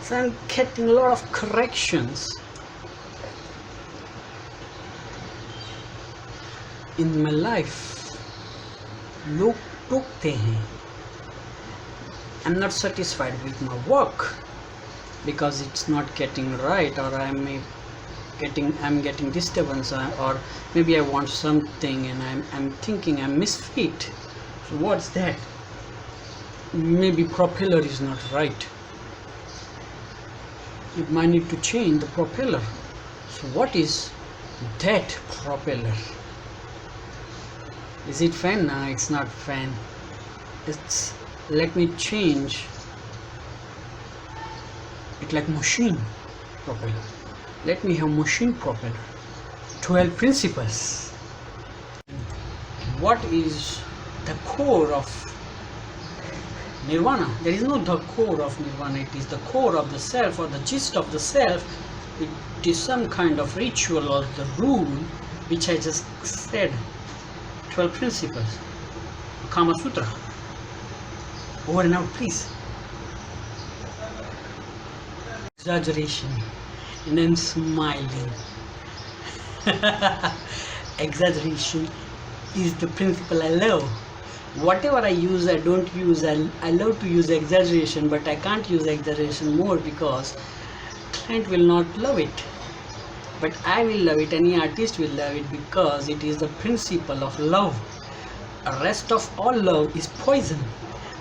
So I'm getting a lot of corrections in my life. लोग टोकते हैं. I'm not satisfied with my work because it's not getting right, or I'm getting disturbance, or maybe I want something and I'm thinking I'm misfit. So what's that? Maybe propeller is not right. It might need to change the propeller. So what is that propeller? Is it fan? No, it's not fan. It's, let me change it like machine propeller. Let me have machine propeller. 12 principles. What is the core of Nirvana? There is no the core of Nirvana. It is the core of the self, or the gist of the self. It is some kind of ritual or the rule which I just said. 12 principles. Kama Sutra. Over and out, please. Exaggeration. And I'm smiling. Exaggeration is the principle I love. Whatever I use, I don't use. I love to use exaggeration, but I can't use exaggeration more because client will not love it. But I will love it, any artist will love it, because it is the principle of love. The rest of all love is poison,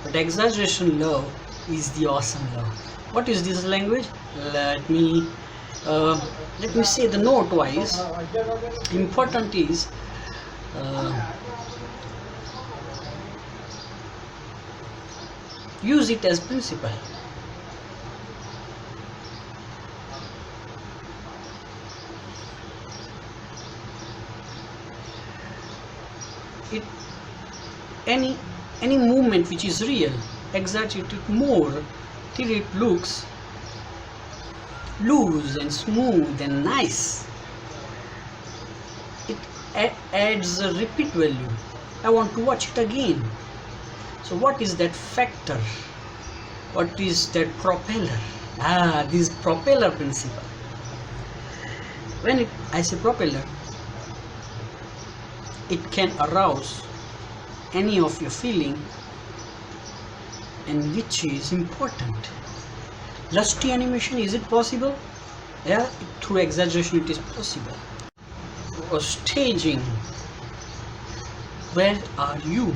but exaggeration love is the awesome love. What is this language? Let me say the note wise. Important is use it as principle. Any movement which is real, exaggerate it more till it looks loose and smooth and nice. It adds a repeat value. I want to watch it again. So what is that factor? What is that propeller? This propeller principle. When I say propeller, it can arouse any of your feeling, and which is important. Lusty animation, is it possible? Yeah, through exaggeration it is possible. Or staging, where are you?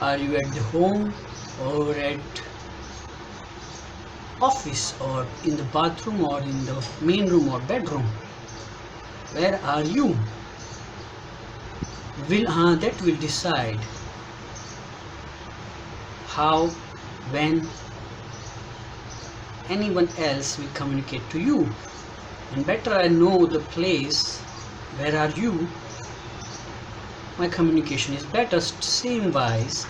Are you at the home, or at office, or in the bathroom, or in the main room or bedroom? Where are you? That will decide how, when anyone else will communicate to you. And better I know the place, where are you, my communication is better. Same wise,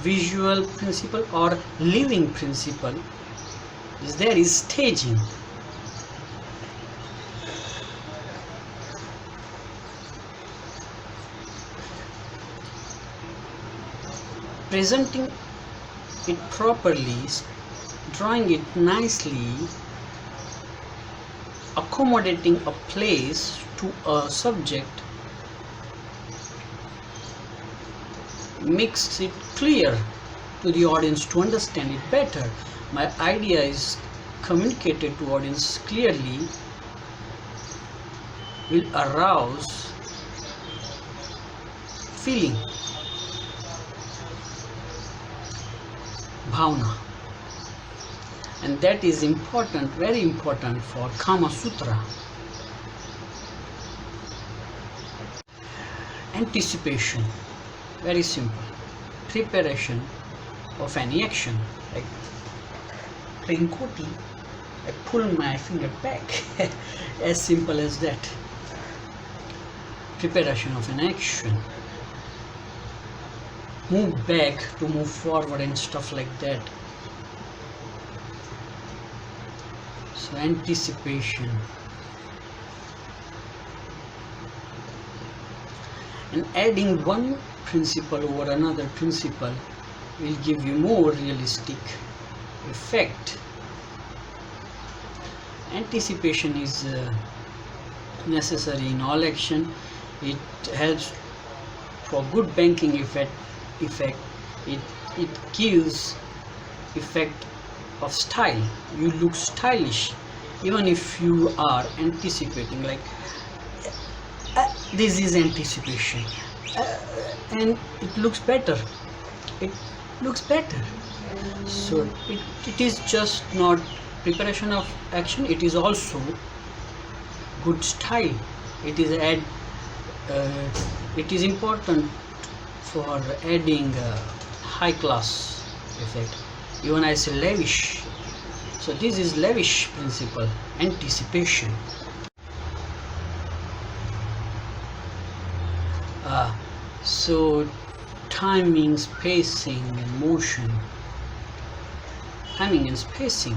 visual principle or living principle is there is staging. Presenting it properly, drawing it nicely, accommodating a place to a subject makes it clear to the audience to understand it better. My idea is communicated to audience clearly, will arouse feeling, bhavana, and that is important, very important for Kama Sutra. Anticipation, very simple. Preparation of any action, like playing koti, I pull my finger back as simple as that. Preparation of an action, move back to move forward and stuff like that. So anticipation. And adding one principle over another principle will give you more realistic effect. Anticipation is necessary in all action. It helps for good banking effect. It gives effect of style. You look stylish even if you are anticipating, like this is anticipation, and it looks better. It looks better. So it is just not preparation of action, it is also good style. It is it is important for adding high class effect. Even I say lavish. So this is lavish principle, anticipation. So timing, spacing and motion. Timing and spacing.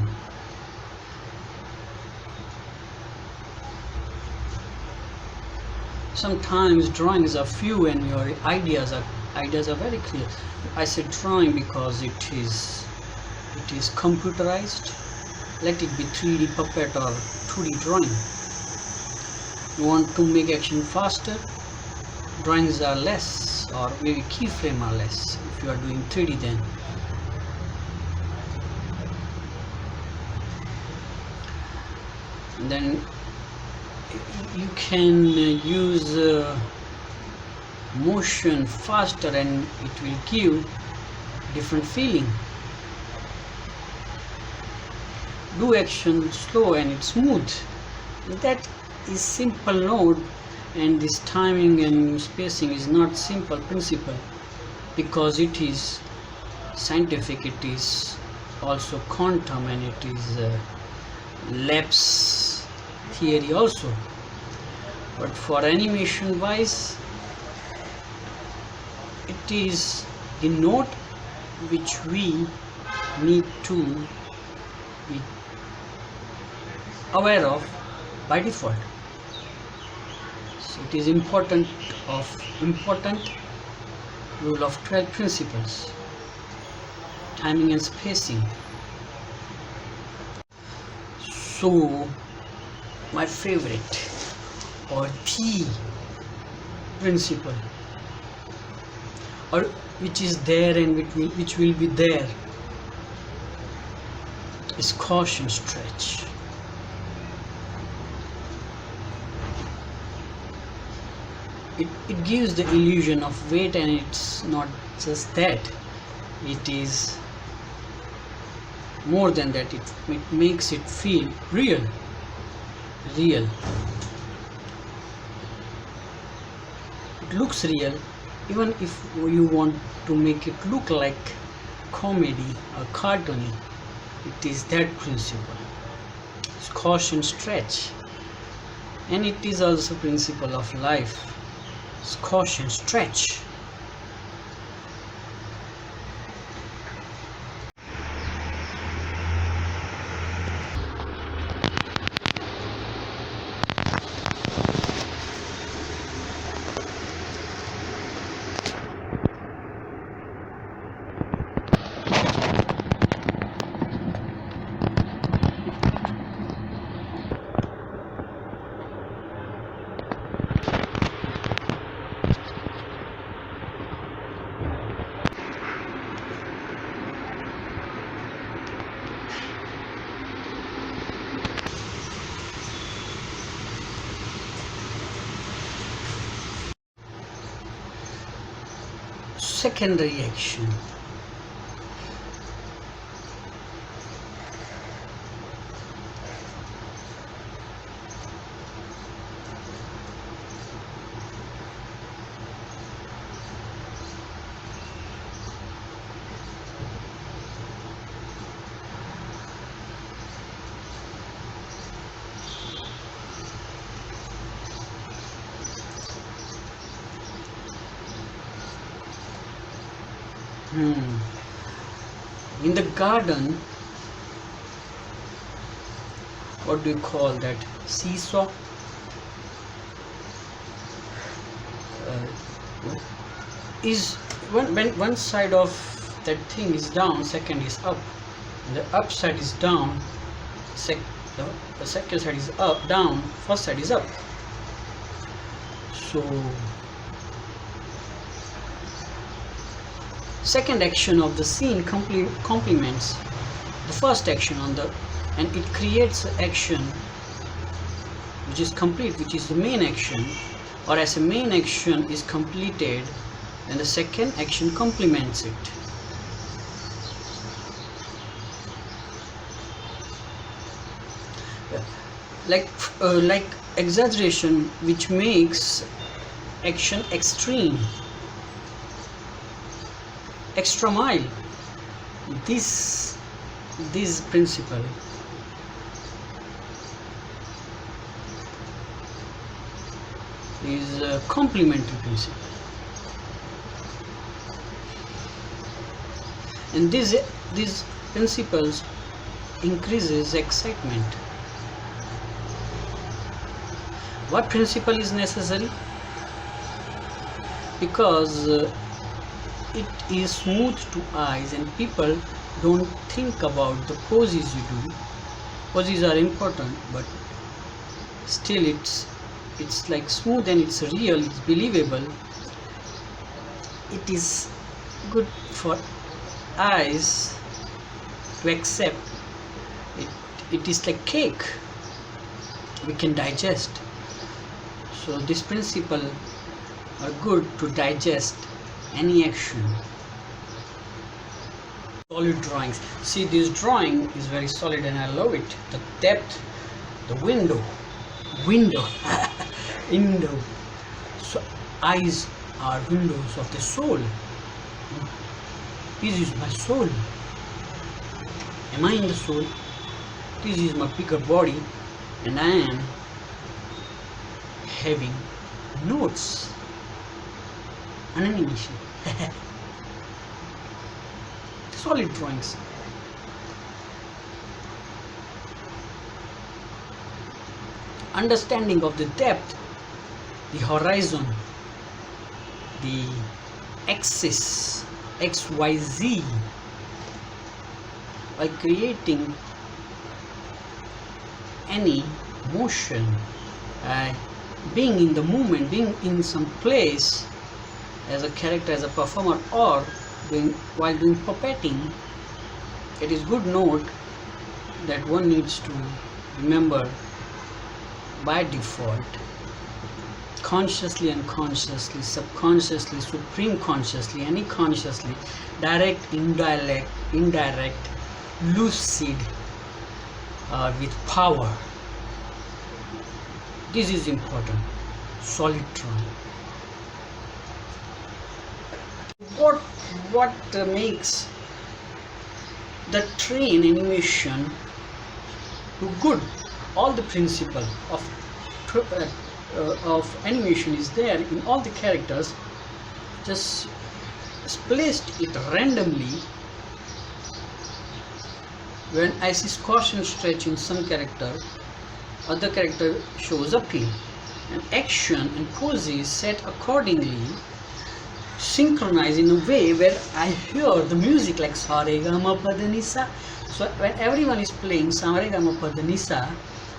Sometimes drawings are few and your ideas are very clear. I said drawing because it is computerized. Let it be 3D puppet or 2D drawing. You want to make action faster, drawings are less, or maybe keyframe are less if you are doing 3D then. And then you can use motion faster and it will give different feeling. Do action slow and it's smooth. That is simple node, and this timing and spacing is not simple principle because it is scientific, it is also quantum, and it is lapse theory also. But for animation wise, it is the node which we need to be aware of by default. So it is important rule of 12 principles, timing and spacing. So my favorite or the principle, or which is there and which will be there, is caution stretch. It gives the illusion of weight, and it's not just that, it is more than that. It makes it feel real. It looks real, even if you want to make it look like comedy or cartoony. It is that principle. It's caution stretch, and it is also principle of life. It's caution stretch. Secondary action. In the garden, what do you call that? Seesaw? Is when one side of that thing is down, second is up. and the up side is down, the second side is up, down, first side is up. So second action of the scene complements the first action and it creates an action which is complete, which is the main action, or as a main action is completed, then the second action complements it. Like exaggeration, which makes action extreme, extra mile. This principle is a complementary principle, and these principles increases excitement. What principle is necessary? Because it is smooth to eyes and people don't think about the poses you do. Poses are important, but still it's like smooth and it's real, it's believable. It is good for eyes to accept. It is like cake we can digest. So this principle are good to digest any action. Solid drawings. See, this drawing is very solid and I love it. The depth, the window. So eyes are windows of the soul. This is my soul. Am I in the soul? This is my bigger body and I am having notes on animation. Solid drawings. Understanding of the depth, the horizon, the axis, XYZ, by creating any motion, being in the moment, being in some place as a character, as a performer, or while doing puppeting. It is good note that one needs to remember by default, consciously, unconsciously, subconsciously, supreme consciously, any consciously, direct, indirect, lucid, with power. This is important. Solid drawing. What makes the train animation to good? All the principle of animation is there in all the characters. Just placed it randomly. When I see squash and stretch in some character, other character shows appeal, and action and poses set accordingly, synchronized in a way where I hear the music like sa re ga ma pa da ni sa. So when everyone is playing sa re ga ma pa da ni sa,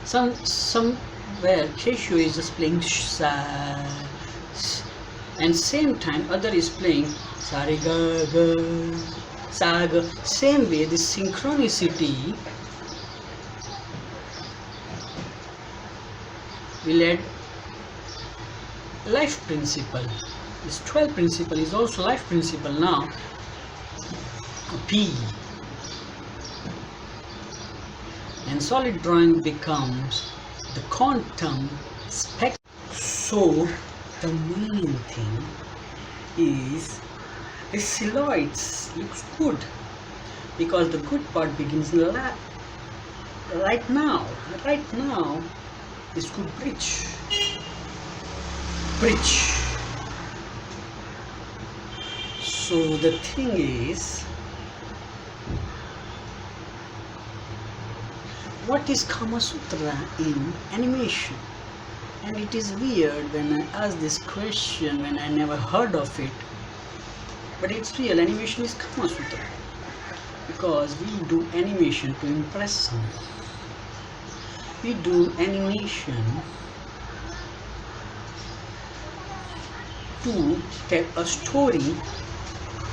somewhere Keshu is just playing sa, and same time other is playing sa re ga ga sa ga. Same way, this synchronicity will add life principle. This 12 principle is also life principle now. P. And solid drawing becomes the quantum spectrum. So the main thing is the silhouettes looks good, because the good part begins right now. Right now is good bridge. So the thing is, what is Kama Sutra in animation? And it is weird when I ask this question, when I never heard of it, but it's real. Animation is Kama Sutra. because we do animation to impress someone. We do animation to tell a story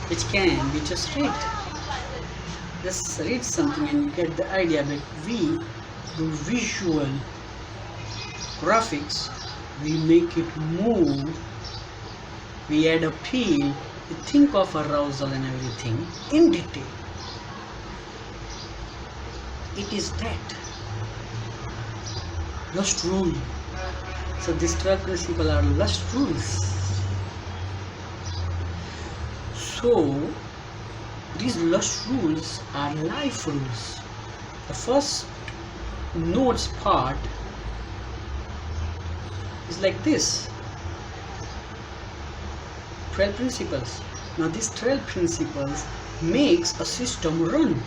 which can be just read. Just read something and you get the idea, but we do visual graphics, we make it move, we add appeal, we think of arousal and everything in detail. It is that lost rule. So these 12 principles are lost rules. So these lost rules are life rules. The first notes part is like this: 12 principles. Now these 12 principles makes a system run.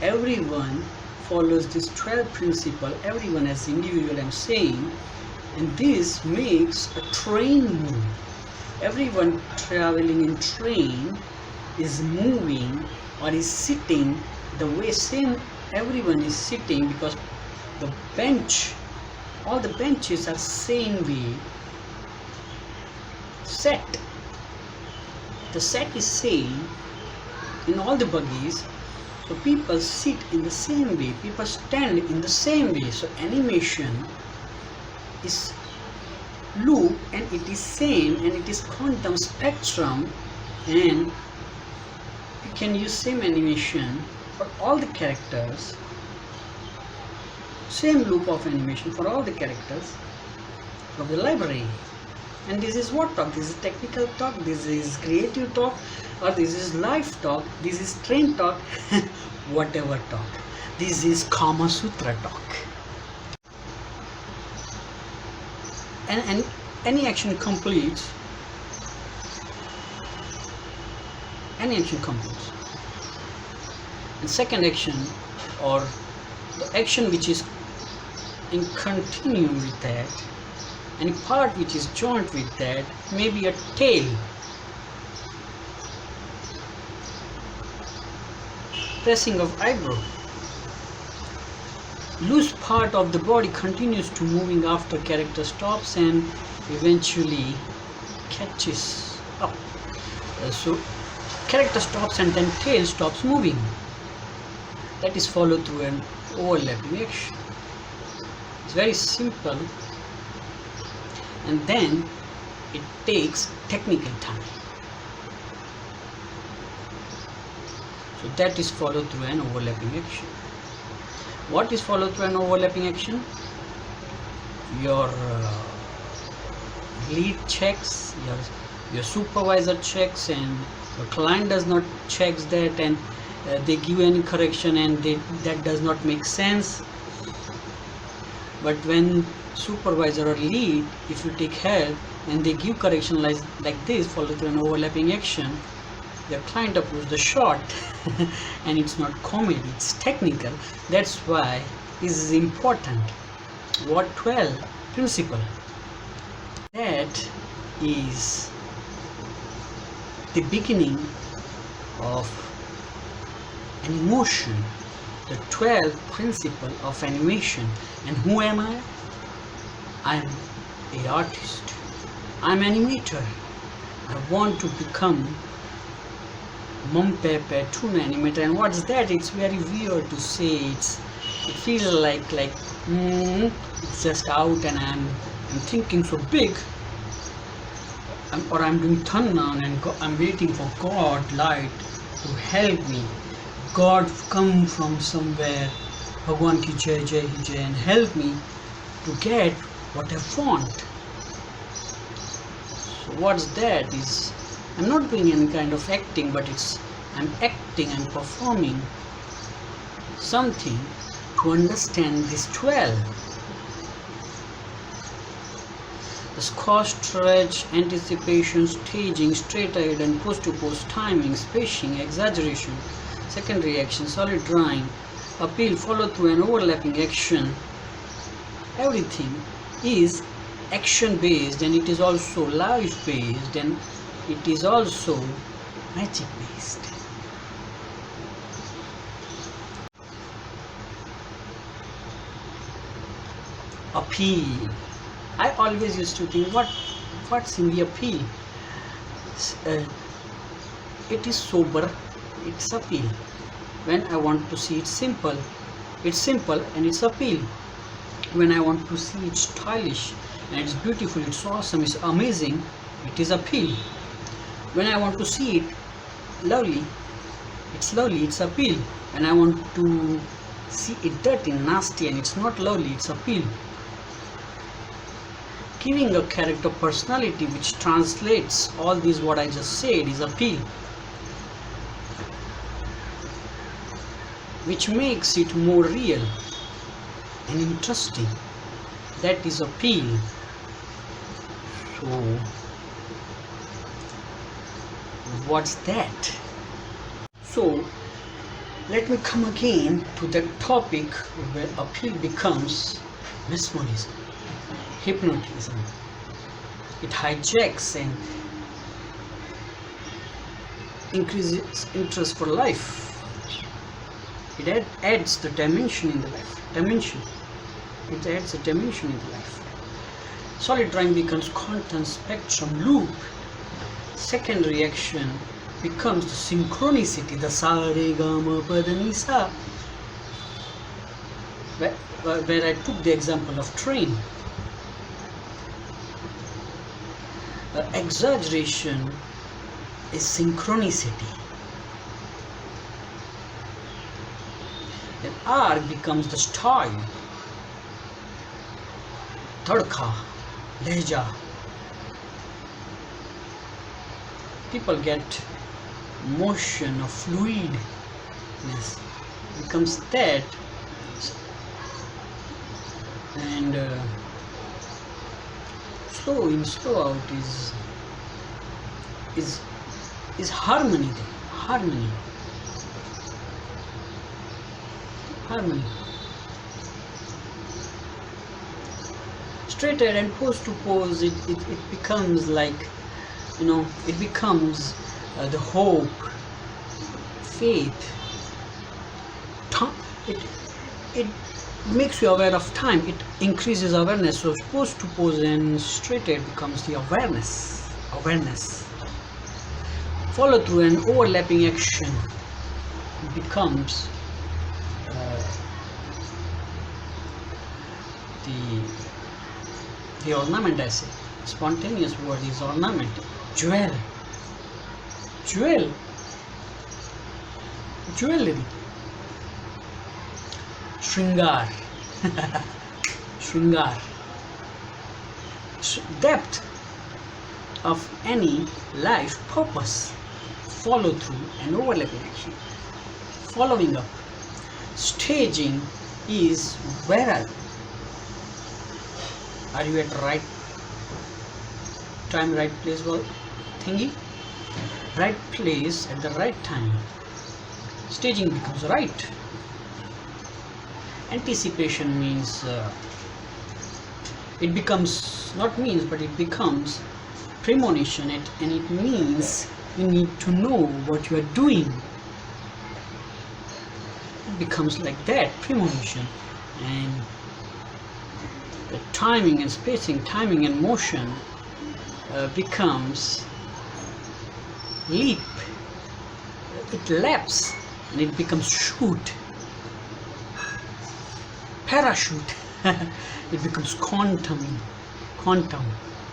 Everyone follows this 12 principle, everyone as individual I'm saying, and this makes a train move. Everyone traveling in train is moving or is sitting the way same everyone is sitting, because the bench, all the benches are same way set. The set is same in all the buggies, so people sit in the same way, people stand in the same way. So animation is loop and it is same and it is quantum spectrum, and you can use same animation for all the characters, same loop of animation for all the characters from the library. And this is what talk? This is technical talk, this is creative talk, or this is life talk, this is train talk, whatever talk. This is Kama Sutra talk. And any action completes, and second action, or the action which is in continue with that, any part which is joined with that, maybe a tail, pressing of eyebrow, loose part of the body continues to moving after character stops and eventually catches up. So character stops and then tail stops moving. That is followed through an overlapping action. It's very simple, and then it takes technical time. So that is followed through an overlapping action. What is followed through an overlapping action? Your lead checks, your supervisor checks, and your client does not checks that, and they give any correction and that does not make sense. But when supervisor or lead, if you take help and they give correction like this, followed through an overlapping action, your client approves the shot and it's not comedy, it's technical. That's why this is important. What 12 principle? That is the beginning of an emotion, the 12 principle of animation. And who am I? I'm an artist, I'm animator. I want to become Mum Pepe Tuna animator. And what's that? It's very weird to say. It feels like it's just out and I'm thinking so big, or I'm doing Thannan and I'm waiting for God light to help me. God come from somewhere, Bhagwan ki jai jai hi jai, and help me to get what I want. So what's that? Is I'm not doing any kind of acting, but I'm acting and performing something to understand this 12. The squash, stretch, anticipation, staging, straight ahead and post to post, timing, spacing, exaggeration, secondary action, solid drawing, appeal, follow through and overlapping action. Everything is action based, and it is also life based, and it is also magic based. appeal. I always used to think, what's in the appeal? Uh, it is sober, it's appeal. When I want to see it simple, it's simple and it's appeal. When I want to see it stylish and it's beautiful, it's awesome, it's amazing, it is appeal. When I want to see it lovely, it's appeal. When I want to see it dirty, nasty and it's not lovely, it's appeal. Giving a character personality which translates all these what I just said is appeal. Which makes it more real and interesting. That is appeal. So, what's that? So, let me come again to the topic where appeal becomes mesmerism, hypnotism. It hijacks and increases interest for life. It adds the dimension in the life. It adds a dimension in the life. Solid drawing becomes quantum spectrum loop. Second reaction becomes the synchronicity, the sa re ga ma pa da ni sa, where I took the example of train. Exaggeration is synchronicity. Then arc becomes the style, tadka, lehja. People get motion or fluidness, becomes that, and slow in, slow out is harmony there. Harmony. Straight ahead and pose to pose, it becomes like, it becomes the hope, faith. It makes you aware of time. It increases awareness. So pose to pose and straight ahead becomes the awareness. Follow through and overlapping action becomes the ornament. I say spontaneous word is ornament. Jewelry, shringar, depth of any life purpose. Follow through and overlapping action. Following up. Staging is where are you at right time, right place, thingy? Right place at the right time. Staging becomes right. Anticipation means it becomes not means, but it becomes premonition, and it means you need to know what you are doing. It becomes like that, premonition, and the timing and spacing, timing and motion becomes leap. It laps and it becomes shoot. Parachute. It becomes quantum.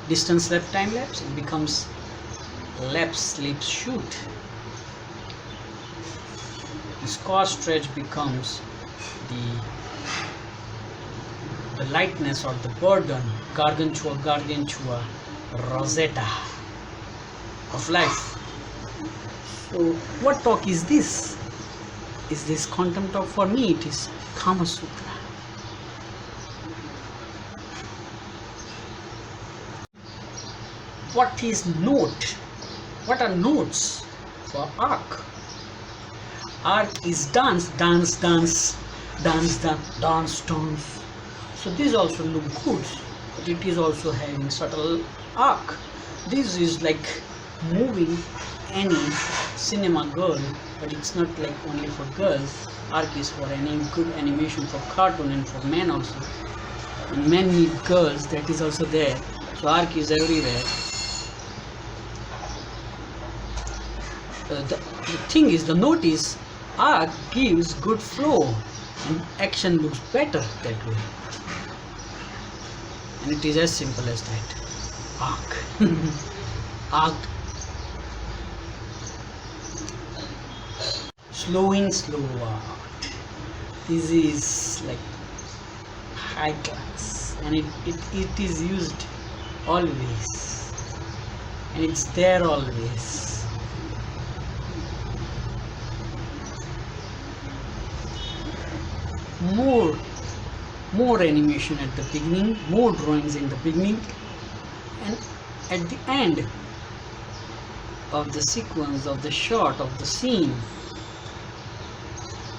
Distance lapse, time lapse. It becomes lapse, leap, shoot. Squash stretch becomes the lightness or the burden, gargantua, Rosetta of life. So what talk is this? Is this quantum talk? For me it is Kama Sutra. What is note? What are notes for arc? Arc is dance. So these also look good, but it is also having subtle arc. This is like moving any cinema girl, but it's not like only for girls. Arc is for any good animation, for cartoon and for men also. And men need girls, that is also there. So arc is everywhere. The thing is, the note is, arc gives good flow and action looks better that way. And it is as simple as that. Arc. Arc. Slow in, slow out. This is like high class, and it is used always, and it's there always. More animation at the beginning, more drawings in the beginning, and at the end of the sequence, of the shot, of the scene,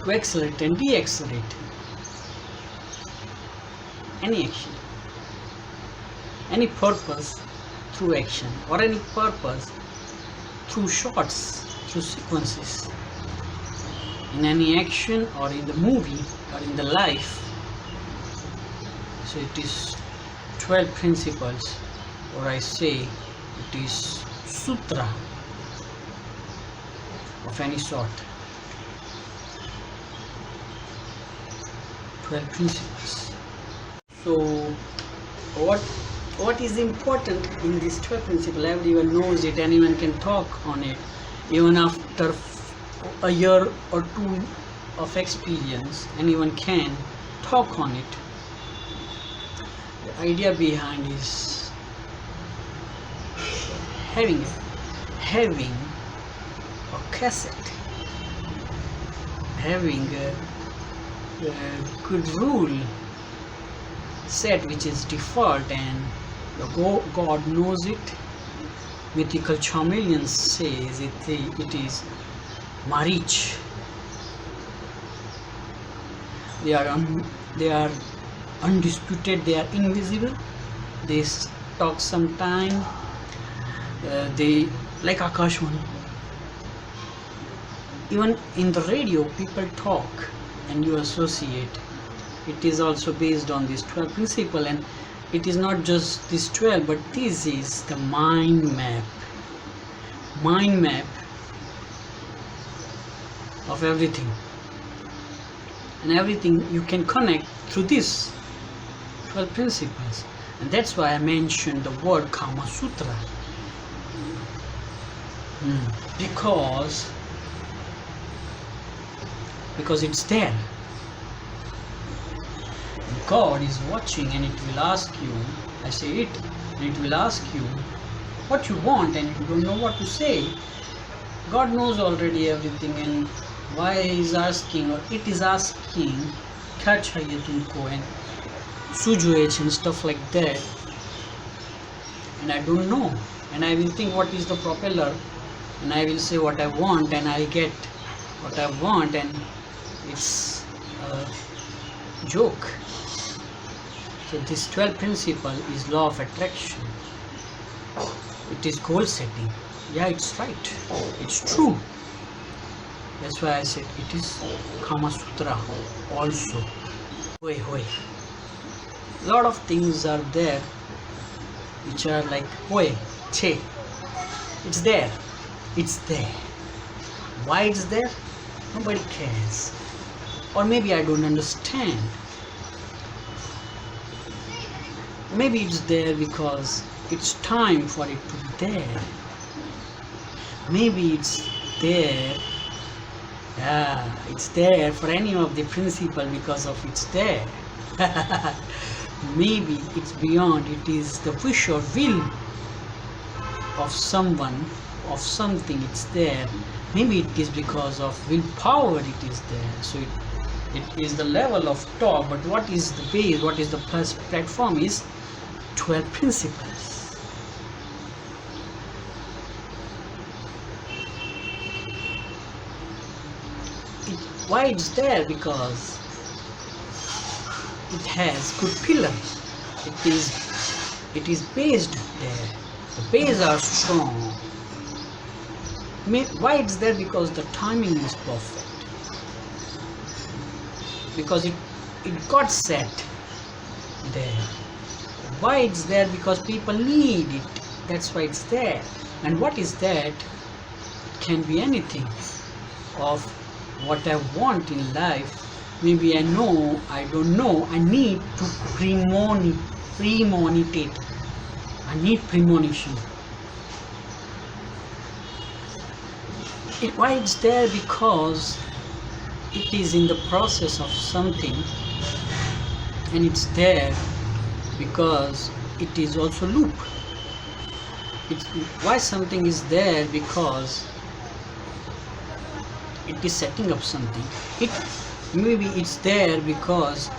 to accelerate and de-accelerate any action, any purpose through action, or any purpose through shots, through sequences, in any action or in the movie or in the life. So it is 12 principles, or I say it is sutra of any sort. 12 principles. So what is important in this 12 principle? Everyone knows it, anyone can talk on it, even after a year or two of experience, anyone can talk on it. The idea behind is having a cassette, having a good rule set which is default, and the God knows it. Mythical chameleon says it is Marich. They are undisputed, they are invisible, they talk sometime, they like Akashvani. Even in the radio people talk and you associate. It is also based on this 12 principle, and it is not just this 12, but this is the mind map of everything, and everything you can connect through this 12 principles. And that's why I mentioned the word Kama Sutra, because it's there. God is watching, and it will ask you, I say it, and it will ask you what you want, and you don't know what to say. God knows already everything, and why is asking, or it is asking, kya chahiye tumko, and sujuech and stuff like that, and I don't know, and I will think what is the propeller, and I will say what I want, and I get what I want, and it's a joke. So this 12 principle is law of attraction. It is goal setting. Yeah, it's right. It's true. That's why I said it is Kama Sutra also. Hoy. Lot of things are there which are like hoy, che. It's there. It's there. Why it's there? Nobody cares. Or maybe I don't understand. Maybe it's there because it's time for it to be there. Maybe it's there. Yeah, it's there for any of the principle because of it's there. Maybe it's beyond. It is the wish or will of someone, of something. It's there. Maybe it is because of willpower. It is there. So it is the level of top. But what is the base? What is the platform? Is 12 principles. Why it's there? Because it has good pillars. It is based there. The base are strong. Why it's there? Because the timing is perfect. Because it got set. there. Why it's there? Because people need it. That's why it's there. And what is that? It can be anything of what I want in life. Maybe I know, I don't know. I need to premonitate. I need premonition. Why it's there? Because it is in the process of something, and it's there because it is also loop. Why something is there? Because it is setting up something. Maybe it's there because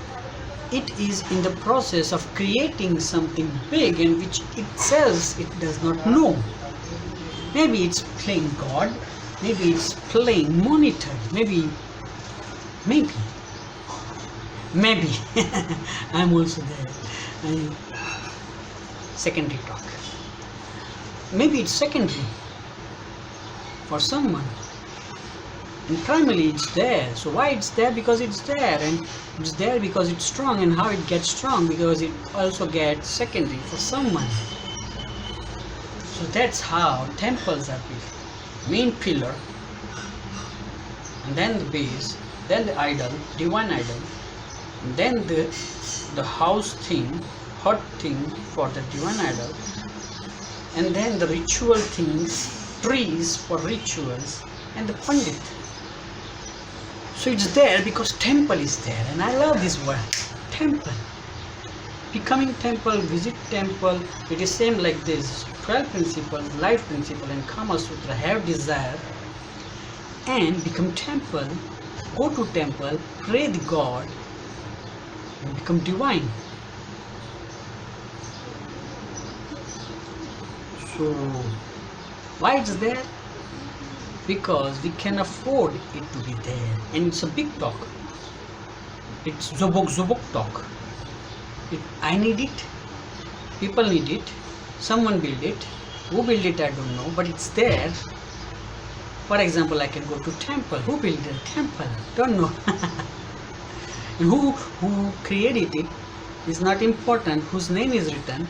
it is in the process of creating something big, and which itself it does not know. Maybe it's playing God. Maybe it's playing monitor. Maybe I'm also there. Secondary talk. Maybe it's secondary for someone, and primarily it's there. So why it's there? Because it's there, and it's there because it's strong. And how it gets strong? Because it also gets secondary for someone. So that's how temples are built. Main pillar, and then the base, then the idol, divine idol, and then the house thing, hut thing for the divine idol, and then the ritual things, trees for rituals, and the pandit. So it's there because temple is there, and I love this word, temple. Becoming temple, visit temple, it is same like this. 12 principles, life principle, and Kama Sutra. Have desire and become temple. Go to temple, pray the God, and become divine. So why it's there? Because we can afford it to be there, and it's a big talk. It's zobok talk. I need it, people need it, someone build it. Who built it, I don't know, but it's there. For example, I can go to temple. Who built the temple? Don't know. And who created it is not important. Whose name is written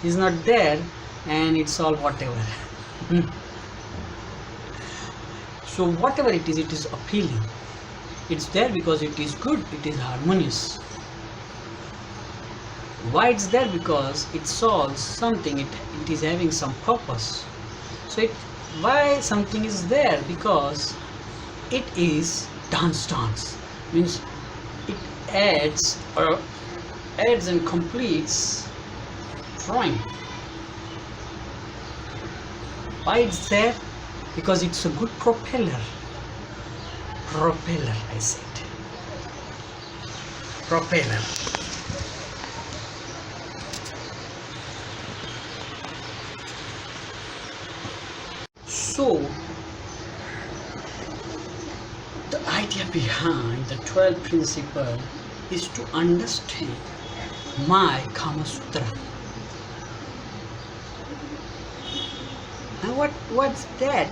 is not there, and it's all whatever. So whatever it is appealing. It's there because it is good, it is harmonious. Why it's there? Because it solves something, it is having some purpose. So why something is there? Because it is dance, means it adds and completes drawing. Why it's there? Because it's a good propeller, I said, propeller. So, the idea behind the 12 principle is to understand my Kama Sutra. Now what's that?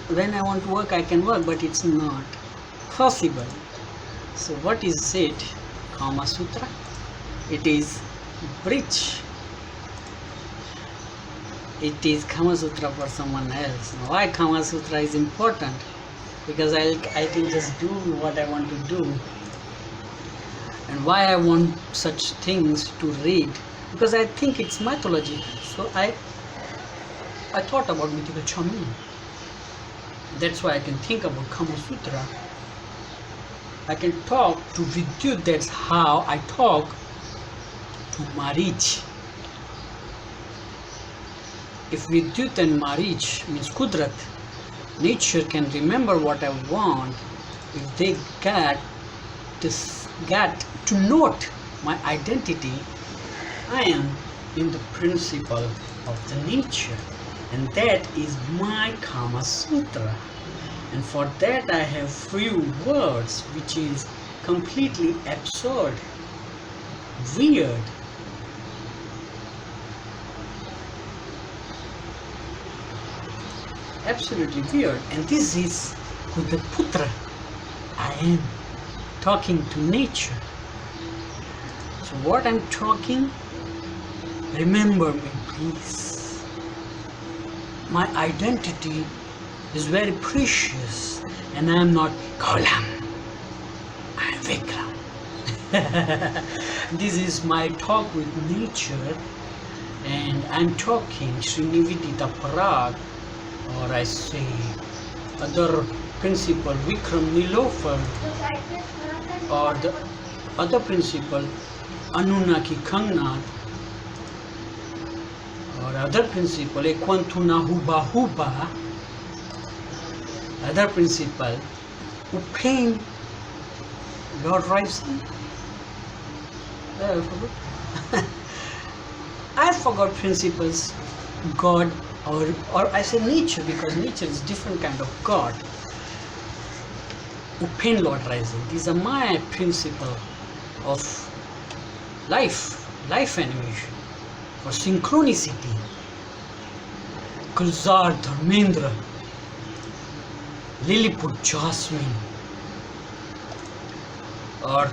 When I want to work, I can work, but it's not possible. So what is it? Kama Sutra. It is bridge. It is Kama Sutra for someone else. Why Kama Sutra is important? Because I can just do what I want to do. And why I want such things to read? Because I think it's mythology. So I thought about mythical shaman. That's why I can think about Kama Sutra. I can talk to Vidyut. That's how I talk to Marich. If Vidyut and Marich means Kudrat, nature can remember what I want. If they get to note my identity, I am in the principle of the nature, and that is my Kama Sutra. And for that I have few words which is completely absurd, weird. Absolutely weird. And this is with the Putra. I am talking to nature. So what I'm talking, remember me please. My identity is very precious, and I am not Kolam. I am Vikram. This is my talk with nature, and I'm talking Srinivedita Parag, or I say other principal Vikram Nilofer, or the other principal Anunnaki Kangnath, or other principal Ekwantuna Huba Huba, other principal Upain Lord Rising. I forgot principles, God, or I say nature, because nature is different kind of God. Upain Lord Rising. These are my principle of life animation, or synchronicity. Gulzar Dharmendra, Lilliput Jasmine, or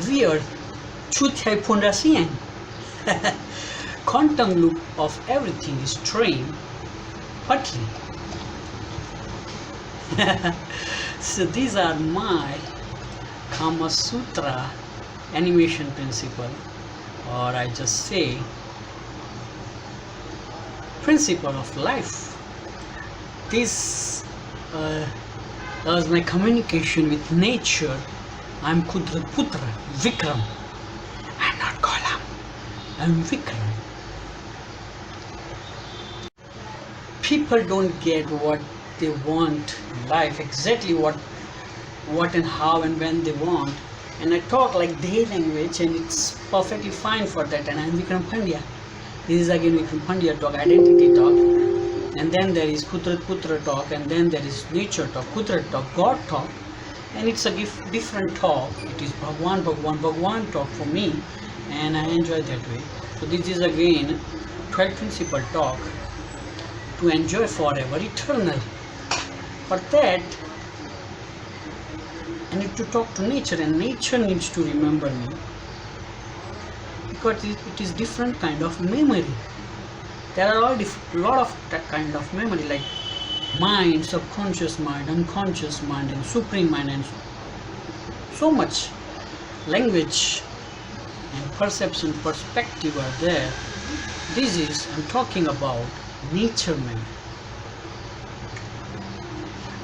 weird Chuthai Pondasian. Quantum loop of everything is trained partly. So these are my Kama Sutra animation principle, or I just say principle of life. This was my communication with nature. I'm Kudrat Putra, Vikram. I'm not Kolam. I'm Vikram. People don't get what they want in life, exactly what and how and when they want. And I talk like their language, and it's perfectly fine for that. And I'm Vikram Pandya. This is again Vikram Pandya talk, identity talk. And then there is Kudrat Putra talk, and then there is nature talk, Kudrat talk, God talk. And it's a different talk. It is Bhagwan talk for me, and I enjoy that way. So this is again 12 principle talk to enjoy forever, eternal. For that, I need to talk to nature, and nature needs to remember me, because it is different kind of memory. There are all lot of that kind of memory, like mind, subconscious mind, unconscious mind, and supreme mind, and so much language and perception, perspective are there. This is, I'm talking about nature memory.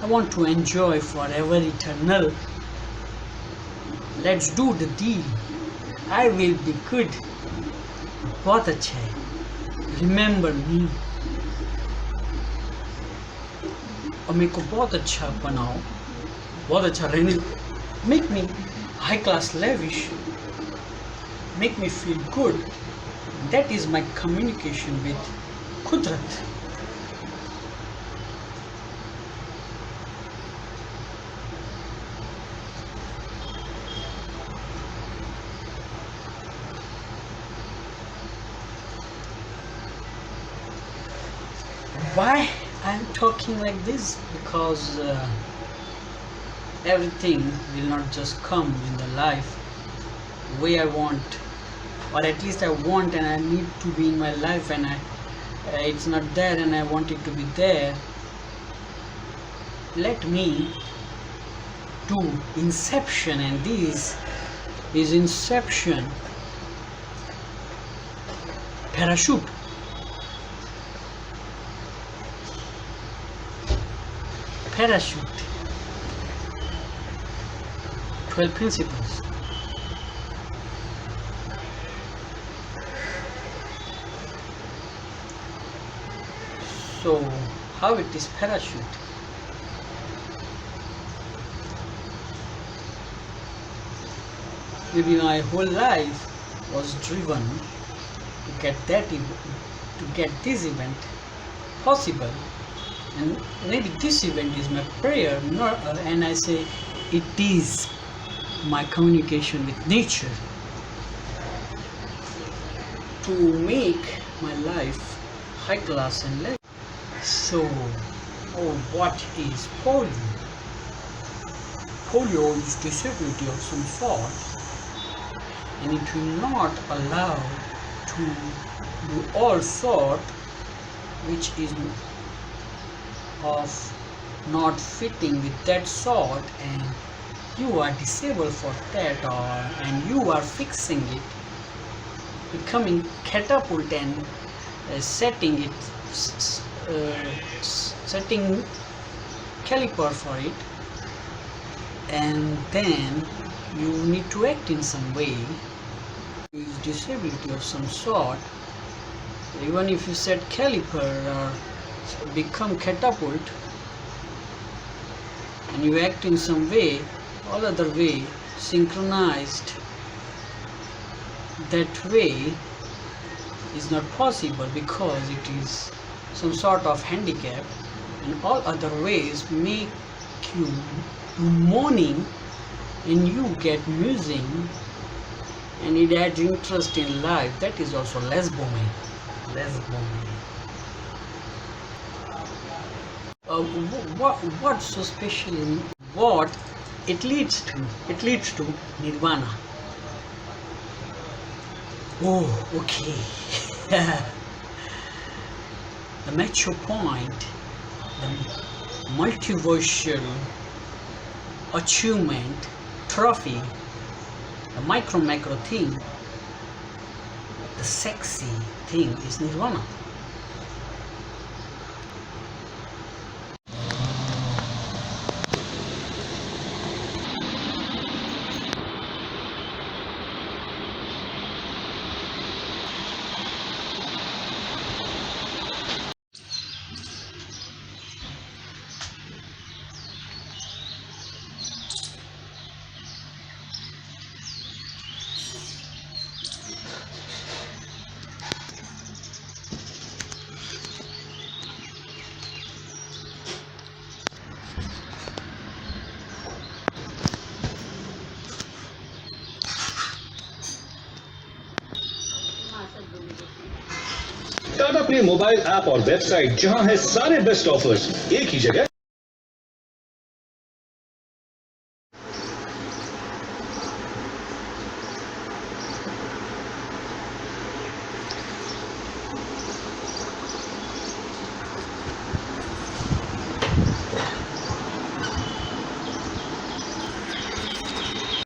I want to enjoy forever, eternal. Let's do the deal. I will be good. बहुत अच्छा है. Remember me. और मेरे को बहुत अच्छा बनाओ, बहुत अच्छा रहने. Make me high class, lavish. Make me feel good. That is my communication with Kudrat. Why I'm talking like this? Because everything will not just come in the life the way I want, or at least I want, and I need to be in my life, and it's not there, and I want it to be there. Let me do inception, and this is inception. Parachute. Parachute. 12 principles. So, how it is parachute? Maybe my whole life was driven to get this event possible, and maybe this event is my prayer, and I say it is my communication with nature to make my life high class and level. So, what is polio? Polio is disability of some sort. and it will not allow to do all sort which is of not fitting with that sort, and you are disabled for that, and you are fixing it, becoming catapult and setting caliper for it, and then you need to act in some way, use disability of some sort. Even if you set caliper or become catapult and you act in some way, all other way synchronized, that way is not possible because it is some sort of handicap, and all other ways make you do mourning and you get musing, and it adds interest in life. That is also less booming. What's so special in what it leads to? It leads to nirvana. Oh, okay. The mature point, the multiversal achievement trophy, the macro thing, the sexy thing is nirvana. Tata play mobile app और website जहां है सारे best offers एक ही जगह।